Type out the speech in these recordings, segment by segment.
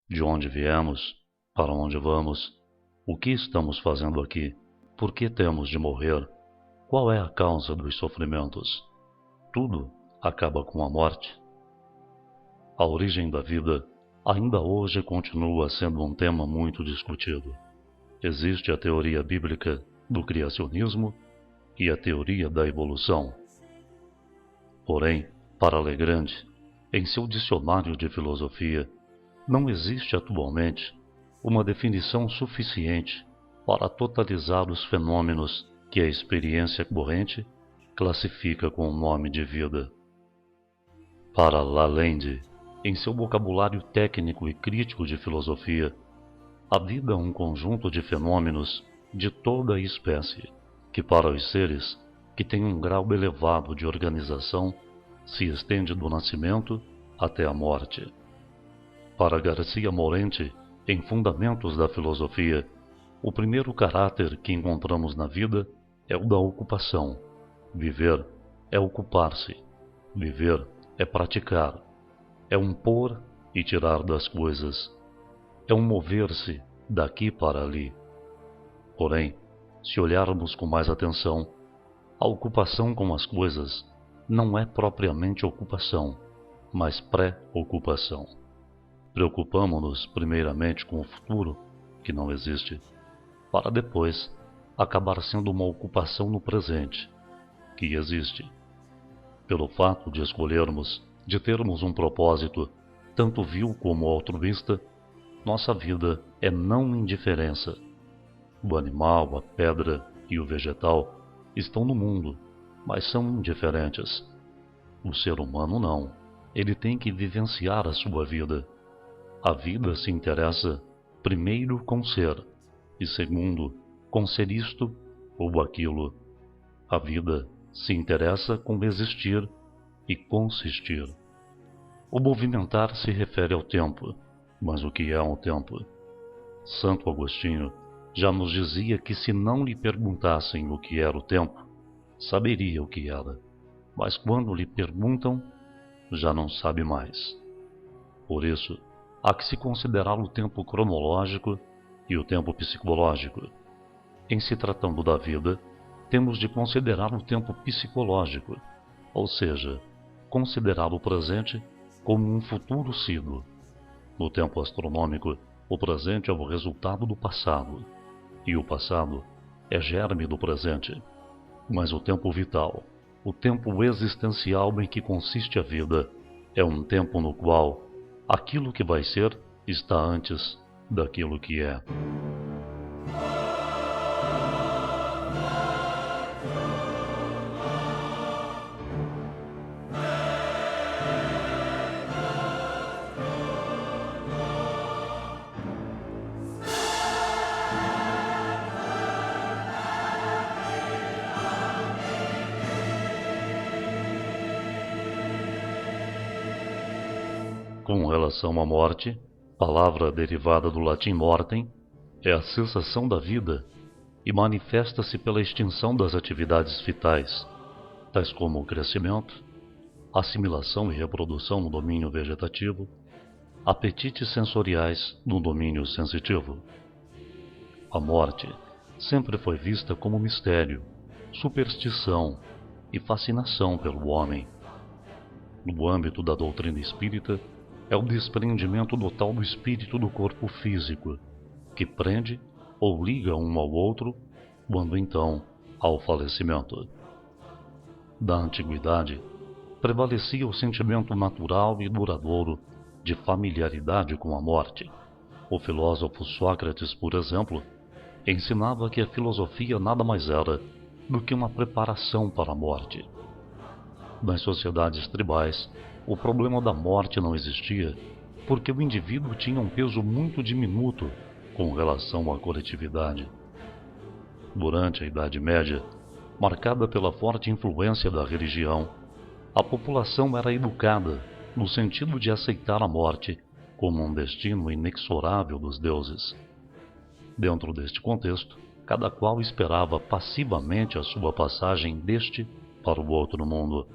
De onde viemos? Para onde vamos? O que estamos fazendo aqui? Por que temos de morrer? Qual é a causa dos sofrimentos? Tudo acaba com a morte. A origem da vida ainda hoje continua sendo um tema muito discutido. Existe a teoria bíblica do criacionismo e a teoria da evolução. Porém, para Legrand, em seu dicionário de filosofia, não existe atualmente uma definição suficiente para totalizar os fenômenos que a experiência corrente classifica com o nome de vida. Para Lalande, em seu vocabulário técnico e crítico de filosofia, a vida é um conjunto de fenômenos de toda a espécie, que para os seres que têm um grau elevado de organização se estende do nascimento até a morte. Para Garcia Morente, em Fundamentos da Filosofia, o primeiro caráter que encontramos na vida é o da ocupação. Viver é ocupar-se. Viver é praticar. É um pôr e tirar das coisas. É um mover-se daqui para ali. Porém, se olharmos com mais atenção, a ocupação com as coisas não é propriamente ocupação, mas pré-ocupação. Preocupamo-nos primeiramente com o futuro, que não existe, para depois acabar sendo uma ocupação no presente, que existe. Pelo fato de escolhermos, de termos um propósito, tanto vil como altruísta, nossa vida é não indiferença. O animal, a pedra e o vegetal estão no mundo, mas são indiferentes. O ser humano não. Ele tem que vivenciar a sua vida. A vida se interessa, primeiro, com ser, e segundo, com ser isto ou aquilo. A vida se interessa com existir e consistir. O movimentar se refere ao tempo, mas o que é um tempo? Santo Agostinho já nos dizia que se não lhe perguntassem o que era o tempo, saberia o que era, mas quando lhe perguntam, já não sabe mais. Por isso, há que se considerar o tempo cronológico e o tempo psicológico. Em se tratando da vida, temos de considerar o tempo psicológico, ou seja, considerar o presente como um futuro sido. No tempo astronômico, o presente é o resultado do passado, e o passado é germe do presente. Mas o tempo vital, o tempo existencial em que consiste a vida, é um tempo no qual aquilo que vai ser está antes daquilo que é. Com relação à morte, palavra derivada do latim mortem, é a cessação da vida e manifesta-se pela extinção das atividades vitais, tais como o crescimento, assimilação e reprodução no domínio vegetativo, apetites sensoriais no domínio sensitivo. A morte sempre foi vista como mistério, superstição e fascinação pelo homem. No âmbito da doutrina espírita, é o desprendimento total do espírito do corpo físico, que prende ou liga um ao outro, quando então há o falecimento. Da antiguidade, prevalecia o sentimento natural e duradouro de familiaridade com a morte. O filósofo Sócrates, por exemplo, ensinava que a filosofia nada mais era do que uma preparação para a morte. Nas sociedades tribais, o problema da morte não existia, porque o indivíduo tinha um peso muito diminuto com relação à coletividade. Durante a Idade Média, marcada pela forte influência da religião, a população era educada no sentido de aceitar a morte como um destino inexorável dos deuses. Dentro deste contexto, cada qual esperava passivamente a sua passagem deste para o outro mundo.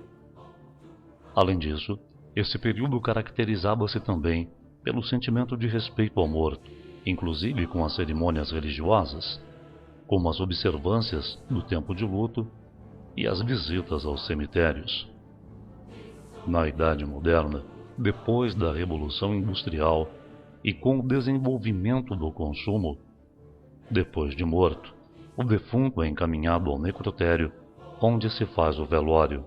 Além disso, esse período caracterizava-se também pelo sentimento de respeito ao morto, inclusive com as cerimônias religiosas, como as observâncias do tempo de luto e as visitas aos cemitérios. Na Idade Moderna, depois da Revolução Industrial e com o desenvolvimento do consumo, depois de morto, o defunto é encaminhado ao necrotério, onde se faz o velório.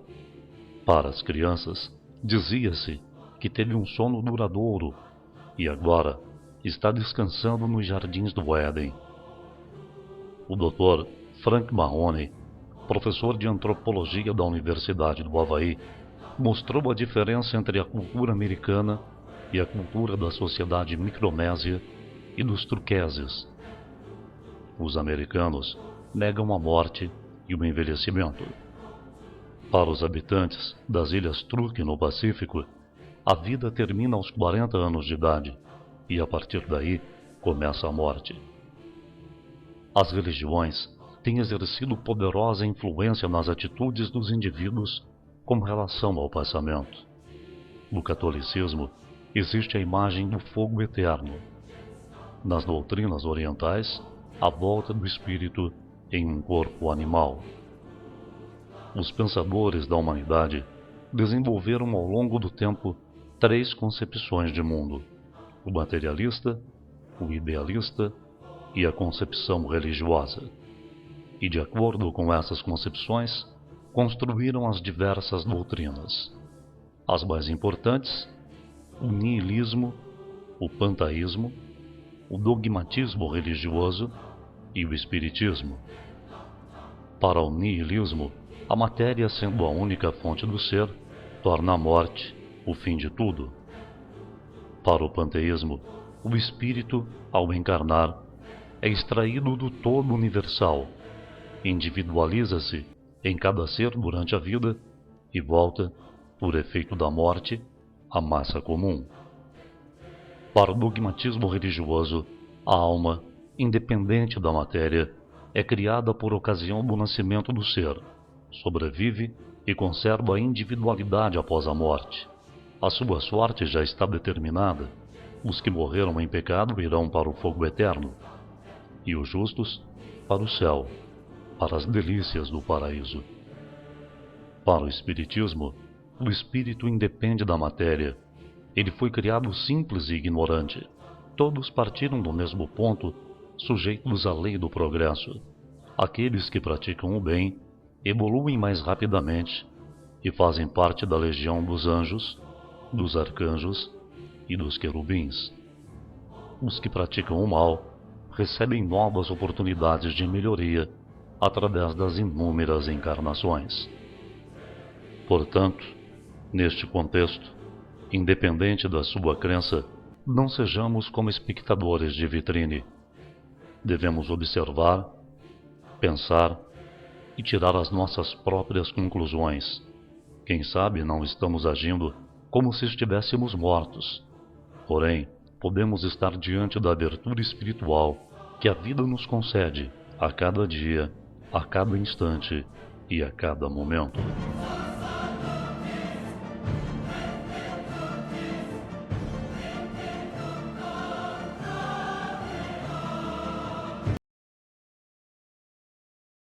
Para as crianças, dizia-se que teve um sono duradouro e agora está descansando nos jardins do Éden. O Dr. Frank Mahoney, professor de antropologia da Universidade do Havaí, mostrou a diferença entre a cultura americana e a cultura da sociedade micronésia e dos turqueses. Os americanos negam a morte e o envelhecimento. Para os habitantes das ilhas Truk no Pacífico, a vida termina aos 40 anos de idade e a partir daí começa a morte. As religiões têm exercido poderosa influência nas atitudes dos indivíduos com relação ao passamento. No catolicismo, existe a imagem do fogo eterno. Nas doutrinas orientais, a volta do espírito em um corpo animal. Os pensadores da humanidade desenvolveram ao longo do tempo 3 concepções de mundo: o materialista, o idealista e a concepção religiosa. E de acordo com essas concepções, construíram as diversas doutrinas. As mais importantes: o niilismo, o panteísmo, o dogmatismo religioso e o espiritismo. Para o niilismo, a matéria, sendo a única fonte do ser, torna a morte o fim de tudo. Para o panteísmo, o espírito, ao encarnar, é extraído do todo universal, individualiza-se em cada ser durante a vida e volta, por efeito da morte, à massa comum. Para o dogmatismo religioso, a alma, independente da matéria, é criada por ocasião do nascimento do ser, sobrevive e conserva a individualidade após a morte. A sua sorte já está determinada. Os que morreram em pecado irão para o fogo eterno, e os justos para o céu, para as delícias do paraíso. Para o espiritismo, o espírito independe da matéria. Ele foi criado simples e ignorante. Todos partiram do mesmo ponto, sujeitos à lei do progresso. Aqueles que praticam o bem evoluem mais rapidamente e fazem parte da legião dos anjos, dos arcanjos e dos querubins. Os que praticam o mal recebem novas oportunidades de melhoria através das inúmeras encarnações. Portanto, neste contexto, independente da sua crença, não sejamos como espectadores de vitrine. Devemos observar, pensar e tirar as nossas próprias conclusões. Quem sabe não estamos agindo como se estivéssemos mortos. Porém, podemos estar diante da abertura espiritual que a vida nos concede a cada dia, a cada instante e a cada momento.